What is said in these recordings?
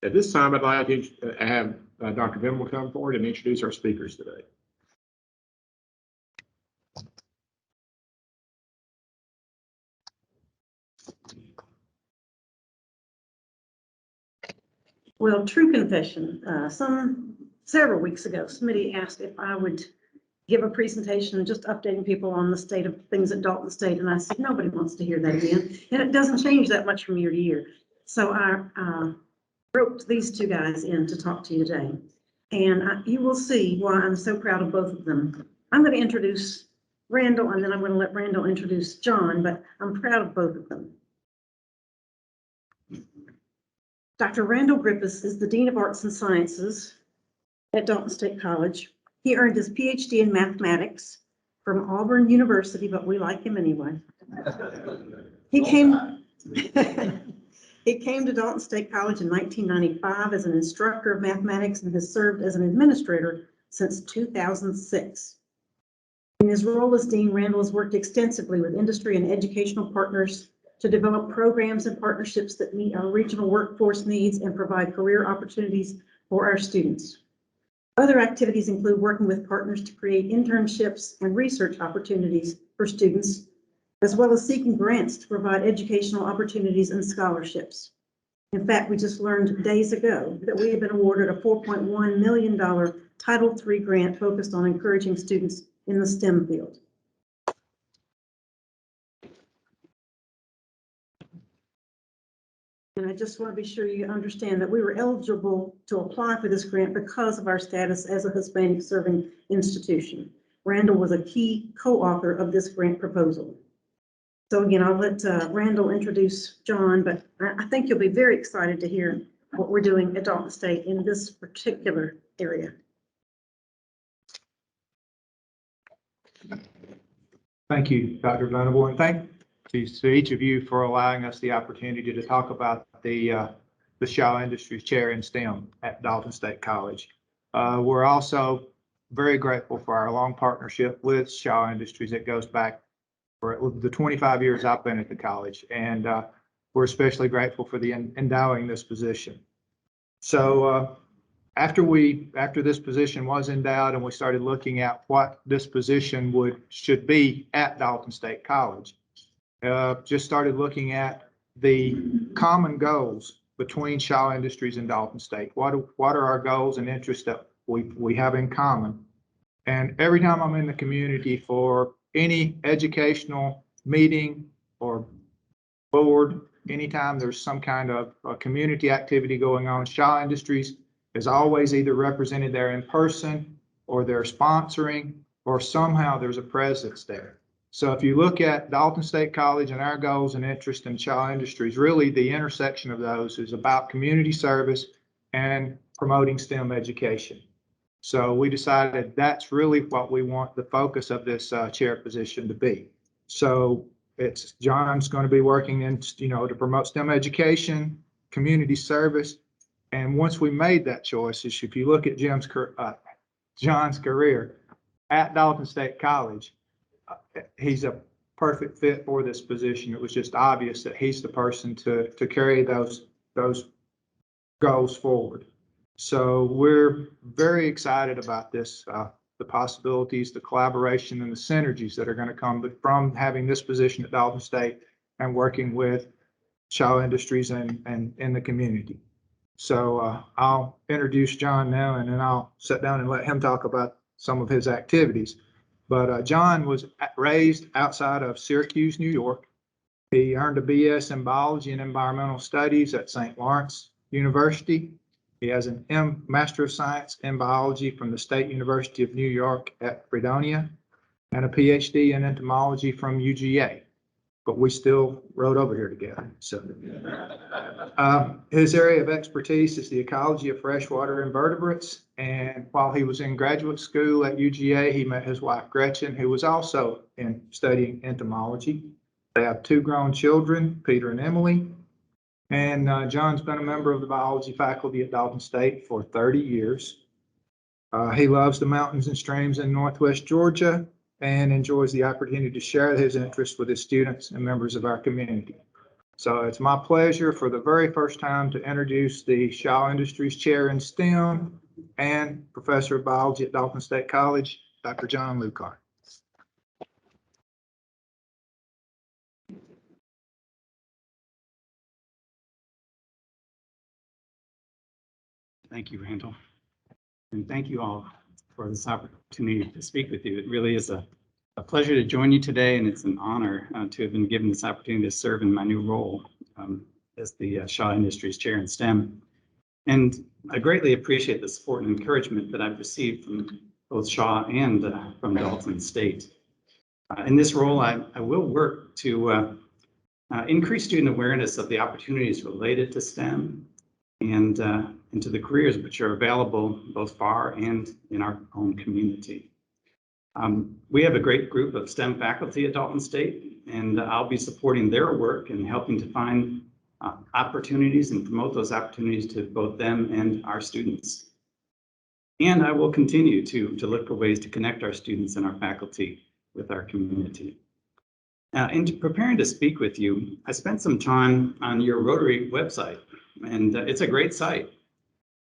At this time, I'd like to have Dr. Venable come forward and introduce our speakers today. Well, true confession, several weeks ago, somebody asked if I would give a presentation just updating people on the state of things at Dalton State. And I said, nobody wants to hear that again. And it doesn't change that much from year to year. So I roped these two guys in to talk to you today. And you will see why I'm so proud of both of them. I'm going to introduce Randall, and then I'm going to let Randall introduce John, but I'm proud of both of them. Dr. Randall Grippus is the Dean of Arts and Sciences at Dalton State College. He earned his PhD in mathematics from Auburn University, but we like him anyway. He came to Dalton State College in 1995 as an instructor of mathematics and has served as an administrator since 2006. In his role as dean, Randall has worked extensively with industry and educational partners to develop programs and partnerships that meet our regional workforce needs and provide career opportunities for our students. Other activities include working with partners to create internships and research opportunities for students, as well as seeking grants to provide educational opportunities and scholarships. In fact, we just learned days ago that we have been awarded a $4.1 million Title III grant focused on encouraging students in the STEM field. And I just want to be sure you understand that we were eligible to apply for this grant because of our status as a Hispanic serving institution. Randall was a key co-author of this grant proposal. So again, I'll let Randall introduce John, but I think you'll be very excited to hear what we're doing at Dalton State in this particular area. Thank you, Dr. Venable, and thank you to each of you for allowing us the opportunity to talk about the Shaw Industries Chair in STEM at Dalton State College. We're also very grateful for our long partnership with Shaw Industries that goes back for the 25 years I've been at the college, and we're especially grateful for the endowing this position. So after this position was endowed and we started looking at what this position should be at Dalton State College, just started looking at the common goals between Shaw Industries and Dalton State. What are our goals and interests that we have in common? And every time I'm in the community for any educational meeting or board, anytime there's some kind of a community activity going on, Shaw Industries is always either represented there in person or they're sponsoring or somehow there's a presence there. So if you look at Dalton State College and our goals and interests in Shaw Industries, really the intersection of those is about community service and promoting STEM education. So we decided that's really what we want the focus of this chair position to be. So John's going to be working in, to promote STEM education, community service. And once we made that choice, if you look at John's career at Dalton State College, he's a perfect fit for this position. It was just obvious that he's the person to carry those goals forward. So we're very excited about this, the possibilities, the collaboration, and the synergies that are going to come from having this position at Dalton State and working with Shaw Industries and in the community. So I'll introduce John now, and then I'll sit down and let him talk about some of his activities. But John was raised outside of Syracuse, New York. He earned a BS in Biology and Environmental Studies at St. Lawrence University. He has an Master of Science in Biology from the State University of New York at Fredonia and a PhD in Entomology from UGA. But we still rode over here together. So his area of expertise is the ecology of freshwater invertebrates. And while he was in graduate school at UGA, he met his wife, Gretchen, who was also studying entomology. They have 2 grown children, Peter and Emily. And John's been a member of the biology faculty at Dalton State for 30 years. He loves the mountains and streams in Northwest Georgia and enjoys the opportunity to share his interests with his students and members of our community. So it's my pleasure for the very first time to introduce the Shaw Industries Chair in STEM and Professor of Biology at Dalton State College, Dr. John Lucar. Thank you, Randall. And thank you all for this opportunity to speak with you. It really is a pleasure to join you today, and it's an honor to have been given this opportunity to serve in my new role as the Shaw Industries Chair in STEM. And I greatly appreciate the support and encouragement that I've received from both Shaw and from Dalton State. In this role, I will work to increase student awareness of the opportunities related to STEM and into the careers which are available both far and in our own community. We have a great group of STEM faculty at Dalton State, and I'll be supporting their work and helping to find opportunities and promote those opportunities to both them and our students. And I will continue to look for ways to connect our students and our faculty with our community. In preparing to speak with you, I spent some time on your Rotary website, and it's a great site.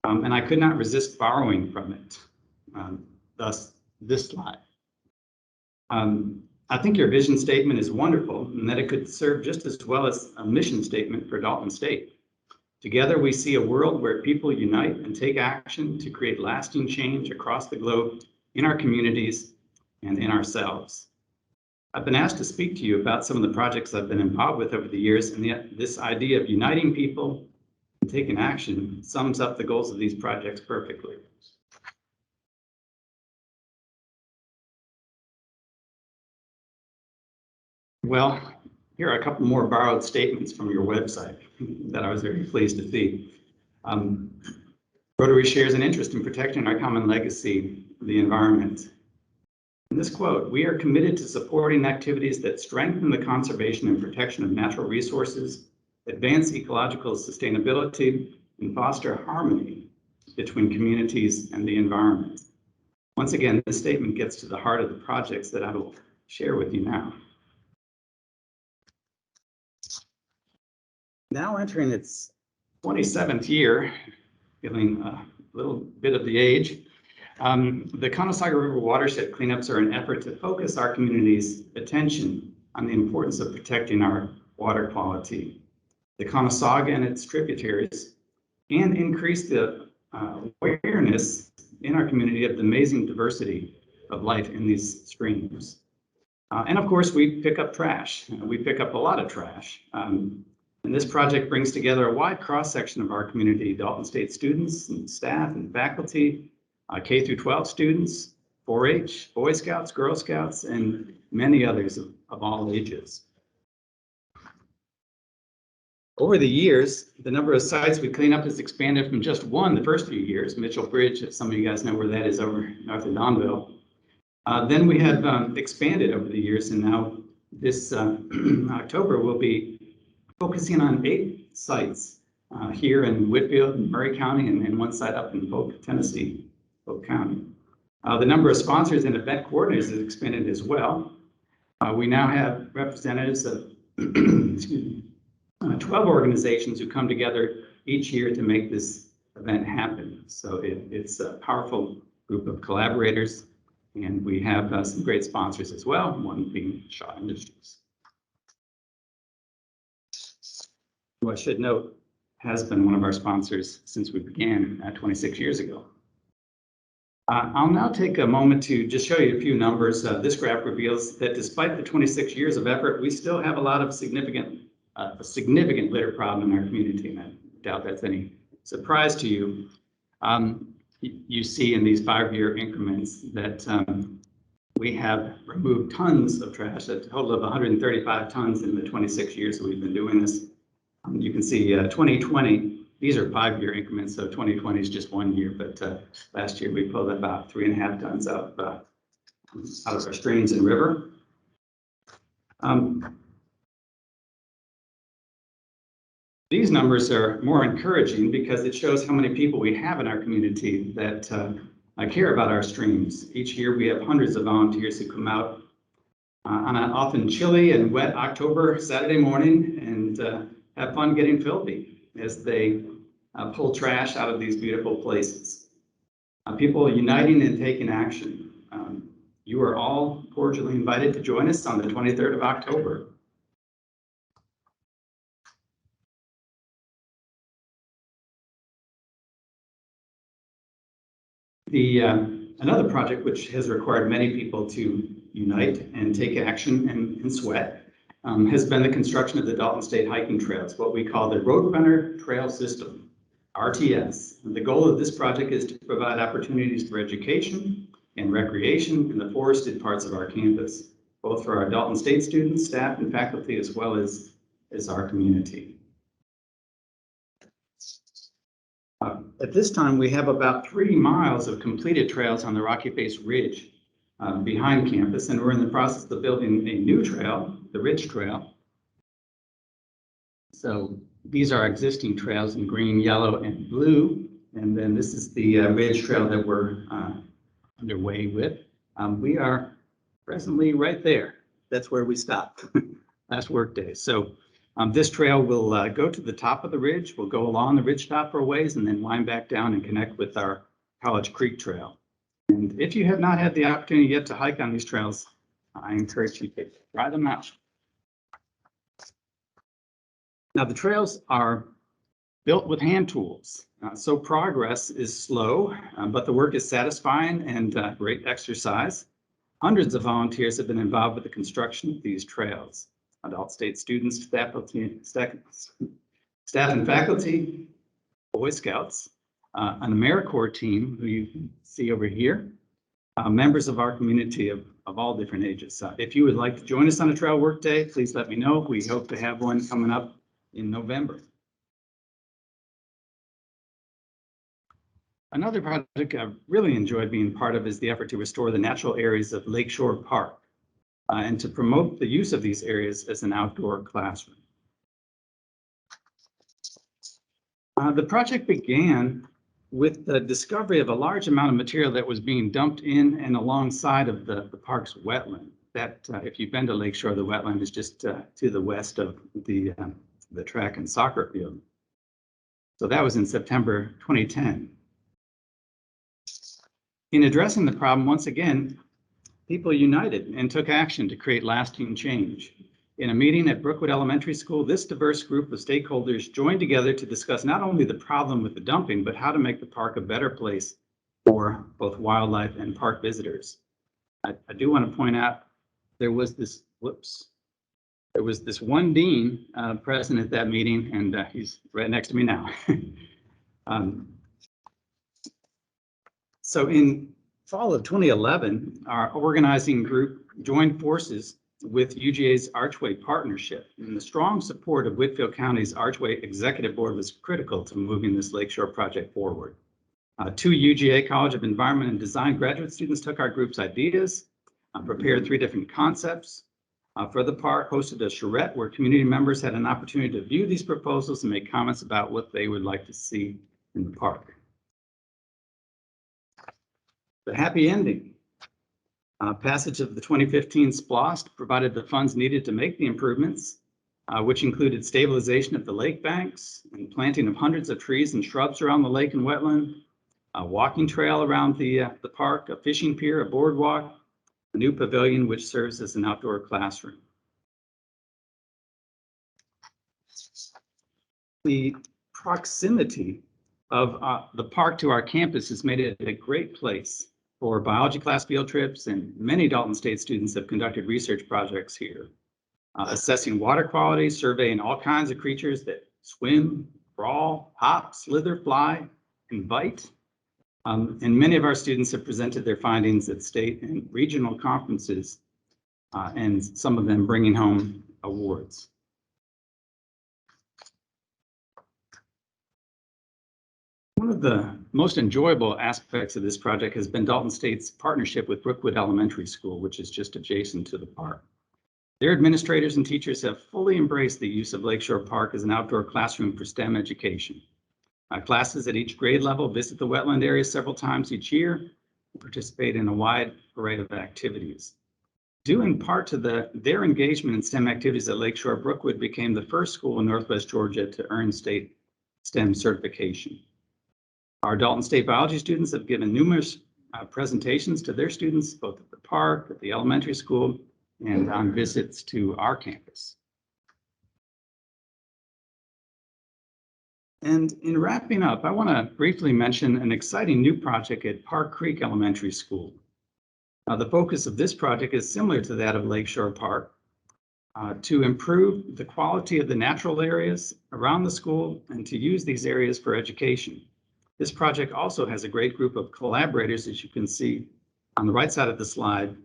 And I could not resist borrowing from it, thus this slide. I think your vision statement is wonderful and that it could serve just as well as a mission statement for Dalton State. Together, we see a world where people unite and take action to create lasting change across the globe in our communities and in ourselves. I've been asked to speak to you about some of the projects I've been involved with over the years, and this idea of uniting people and taking action sums up the goals of these projects perfectly. Well, here are a couple more borrowed statements from your website that I was very pleased to see. Rotary shares an interest in protecting our common legacy, the environment. In this quote, we are committed to supporting activities that strengthen the conservation and protection of natural resources, advance ecological sustainability, and foster harmony between communities and the environment. Once again, this statement gets to the heart of the projects that I will share with you now. Now entering its 27th year, feeling a little bit of the age, the Conasauga River watershed cleanups are an effort to focus our community's attention on the importance of protecting our water quality, the Conasauga and its tributaries, and increase the awareness in our community of the amazing diversity of life in these streams. And of course, we pick up trash. We pick up a lot of trash. And this project brings together a wide cross-section of our community, Dalton State students and staff and faculty, K through 12 students, 4-H, Boy Scouts, Girl Scouts, and many others of all ages. Over the years, the number of sites we clean up has expanded from just one the first few years, Mitchell Bridge, if some of you guys know where that is, over north of Donville. Then we have expanded over the years, and now this October we'll be focusing on 8 sites here in Whitfield and Murray County, and one site up in Polk, Tennessee, Polk County. The number of sponsors and event coordinators has expanded as well. We now have representatives of 12 organizations who come together each year to make this event happen. So it's a powerful group of collaborators, and we have some great sponsors as well, one being Shaw Industries, who I should note has been one of our sponsors since we began 26 years ago. I'll now take a moment to just show you a few numbers. This graph reveals that despite the 26 years of effort, we still have a lot of significant litter problem in our community, and I doubt that's any surprise to you. You see in these 5-year increments that we have removed tons of trash, a total of 135 tons in the 26 years that we've been doing this. You can see 2020, these are 5-year increments, so 2020 is just 1 year, but last year we pulled about 3.5 tons out of our streams and river. These numbers are more encouraging because it shows how many people we have in our community that care about our streams. Each year we have hundreds of volunteers who come out on an often chilly and wet October Saturday morning and have fun getting filthy as they pull trash out of these beautiful places. People uniting and taking action. You are all cordially invited to join us on the 23rd of October. Another project which has required many people to unite and take action and sweat has been the construction of the Dalton State Hiking Trails, what we call the Roadrunner Trail System, RTS. And the goal of this project is to provide opportunities for education and recreation in the forested parts of our campus, both for our Dalton State students, staff, and faculty, as well as our community. At this time, we have about 3 miles of completed trails on the Rocky Face Ridge behind campus, and we're in the process of building a new trail, the Ridge Trail. So these are existing trails in green, yellow, and blue, and then this is the Ridge Trail that we're underway with. We are presently right there. That's where we stopped last work day. So this trail will go to the top of the ridge. We'll go along the ridge top for a ways and then wind back down and connect with our College Creek Trail. And if you have not had the opportunity yet to hike on these trails, I encourage you to try them out. Now, the trails are built with hand tools, so progress is slow, but the work is satisfying and great exercise. Hundreds of volunteers have been involved with the construction of these trails. Adult State students, faculty, staff and faculty, Boy Scouts, an AmeriCorps team who you can see over here, members of our community of all different ages. If you would like to join us on a trail work day, please let me know. We hope to have one coming up in November. Another project I've really enjoyed being part of is the effort to restore the natural areas of Lakeshore Park and to promote the use of these areas as an outdoor classroom. The project began with the discovery of a large amount of material that was being dumped in and alongside of the park's wetland. That, if you've been to Lakeshore, the wetland is just to the west of the track and soccer field. So that was in September 2010. In addressing the problem, once again, people united and took action to create lasting change. In a meeting at Brookwood Elementary School, this diverse group of stakeholders joined together to discuss not only the problem with the dumping, but how to make the park a better place for both wildlife and park visitors. I do want to point out there was this, there was this one dean present at that meeting, and he's right next to me now. So in fall of 2011, our organizing group joined forces with UGA's Archway Partnership, and the strong support of Whitfield County's Archway Executive Board was critical to moving this Lakeshore project forward. 2 UGA College of Environment and Design graduate students took our group's ideas, prepared 3 different concepts for the park, hosted a charrette where community members had an opportunity to view these proposals and make comments about what they would like to see in the park. The happy ending. Passage of the 2015 SPLOST provided the funds needed to make the improvements, which included stabilization of the lake banks and planting of hundreds of trees and shrubs around the lake and wetland, a walking trail around the park, a fishing pier, a boardwalk, a new pavilion which serves as an outdoor classroom. The proximity of the park to our campus has made it a great place for biology class field trips, and many Dalton State students have conducted research projects here, assessing water quality, surveying all kinds of creatures that swim, crawl, hop, slither, fly, and bite. And many of our students have presented their findings at state and regional conferences, and some of them bringing home awards. One of the most enjoyable aspects of this project has been Dalton State's partnership with Brookwood Elementary School, which is just adjacent to the park. Their administrators and teachers have fully embraced the use of Lakeshore Park as an outdoor classroom for STEM education. Classes at each grade level visit the wetland area several times each year and participate in a wide array of activities. Due in part to their engagement in STEM activities at Lakeshore, Brookwood became the first school in Northwest Georgia to earn state STEM certification. Our Dalton State biology students have given numerous presentations to their students, both at the park, at the elementary school, and on visits to our campus. And in wrapping up, I want to briefly mention an exciting new project at Park Creek Elementary School. The focus of this project is similar to that of Lakeshore Park, to improve the quality of the natural areas around the school and to use these areas for education. This project also has a great group of collaborators, as you can see on the right side of the slide,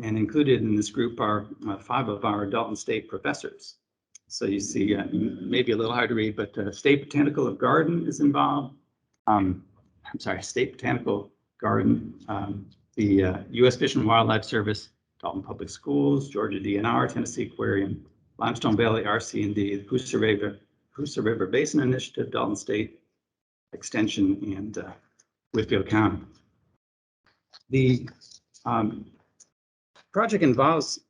and included in this group are 5 of our Dalton State professors. So you see, maybe a little hard to read, but State Botanical Garden is involved. State Botanical Garden, the U.S. Fish and Wildlife Service, Dalton Public Schools, Georgia DNR, Tennessee Aquarium, Limestone Valley RC&D, the Coosa River Basin Initiative, Dalton State Extension, and Whitfield County. The project involves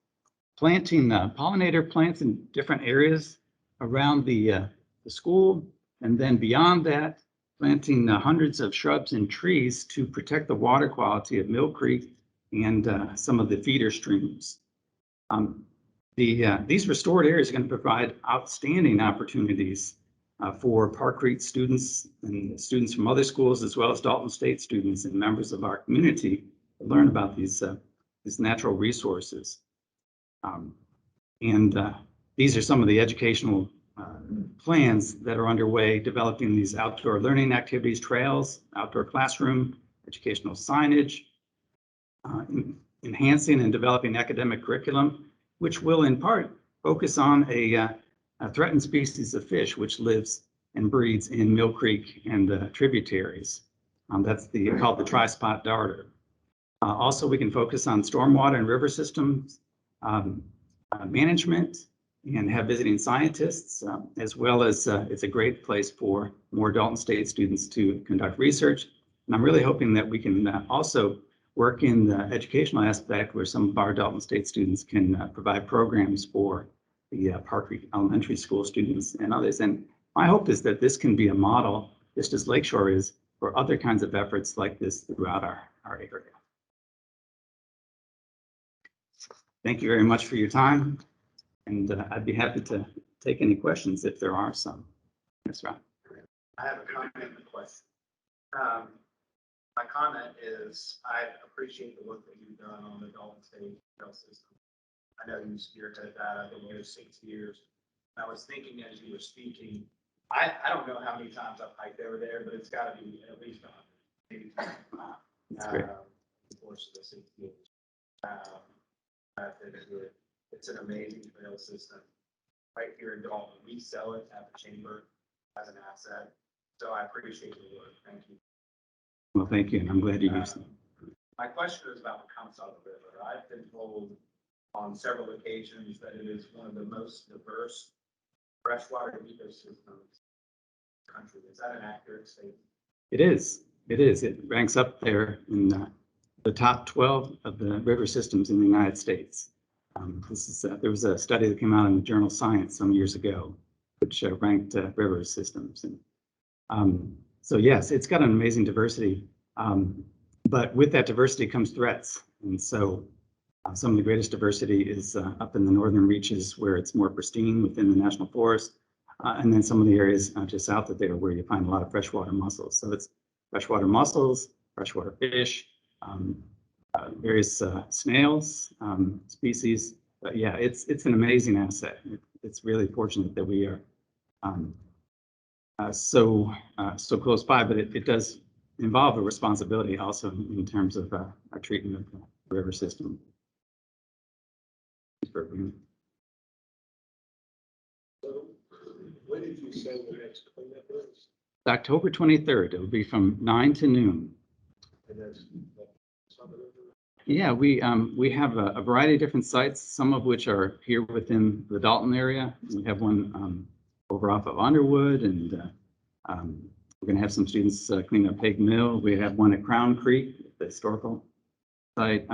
planting pollinator plants in different areas around the school, and then beyond that, planting hundreds of shrubs and trees to protect the water quality of Mill Creek and some of the feeder streams. These restored areas are going to provide outstanding opportunities for Park Creek students and students from other schools, as well as Dalton State students and members of our community to learn about these natural resources. These are some of the educational plans that are underway, developing these outdoor learning activities, trails, outdoor classroom, educational signage, enhancing and developing academic curriculum, which will in part focus on a threatened species of fish which lives and breeds in Mill Creek and the tributaries. That's called the tri-spot darter. Also, we can focus on stormwater and river systems management and have visiting scientists, as well as it's a great place for more Dalton State students to conduct research. And I'm really hoping that we can also work in the educational aspect where some of our Dalton State students can provide programs for the Park Creek Elementary School students and others. And my hope is that this can be a model, just as Lakeshore is, for other kinds of efforts like this throughout our area. Thank you very much for your time, and I'd be happy to take any questions if there are some. Yes, Ron. I have a comment and a question. My comment is I appreciate the work that you've done on the Dalton State trail system. I know you spearheaded that. I've been here 6 years. I was thinking as you were speaking, I don't know how many times I've hiked over there, but it's got to be at least 100, maybe 200. That's great. The course of the 6 years. It's an amazing trail system. Right here in Dalton, we sell it at the chamber as an asset. So I appreciate the work. Thank you. Well, thank you, and I'm glad you used them. My question is about the Comstock River. I've been told on several occasions that it is one of the most diverse freshwater ecosystems in the country. Is that an accurate statement? It is. It is. It ranks up there in the top 12 of the river systems in the United States. There was a study that came out in the journal Science some years ago, which ranked river systems. And so yes, it's got an amazing diversity, but with that diversity comes threats. And so some of the greatest diversity is up in the northern reaches where it's more pristine within the national forest. And then some of the areas just south of there where you find a lot of freshwater mussels. So it's freshwater mussels, freshwater fish, various snails species. But yeah, it's an amazing asset. It's really fortunate that we are so close by, but it does involve a responsibility also in terms of our treatment of the river system. So when did you say the next cleanup is? October 23rd. It will be from 9 to noon. And that's some of the. Yeah, we have a variety of different sites, some of which are here within the Dalton area. We have one over off of Underwood, and we're going to have some students clean up Peg Mill. We have one at Crown Creek, the historical site.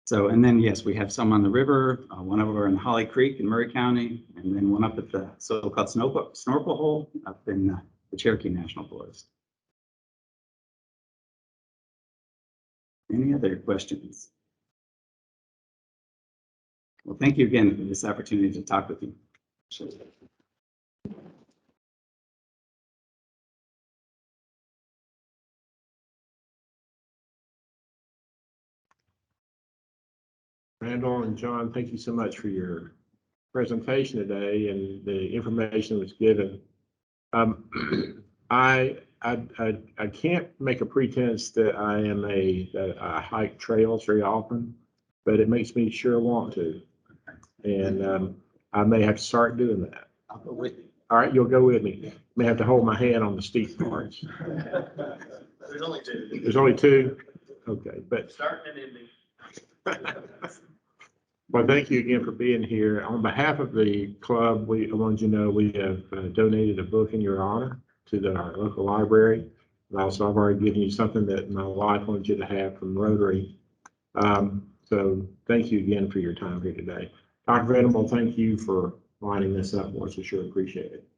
So, and then, yes, we have some on the river, one over in Holly Creek in Murray County, and then one up at the so-called snorkel hole up in the Cherokee National Forest. Any other questions? Well, thank you again for this opportunity to talk with you. Randall and John, thank you so much for your presentation today and the information that was given. I can't make a pretense that I am that I hike trails very often, but it makes me sure want to. And I may have to start doing that. I'll go with you. All right, you'll go with me. May have to hold my hand on the steep parts. There's only two. There's only two? Okay, but Starting and ending. well, thank you again for being here. On behalf of the club, I wanted you to know we have donated a book in your honor to our local library. And also, I've already given you something that my wife wanted you to have from Rotary. So thank you again for your time here today. Dr. Venable, thank you for lining this up. We sure appreciate it.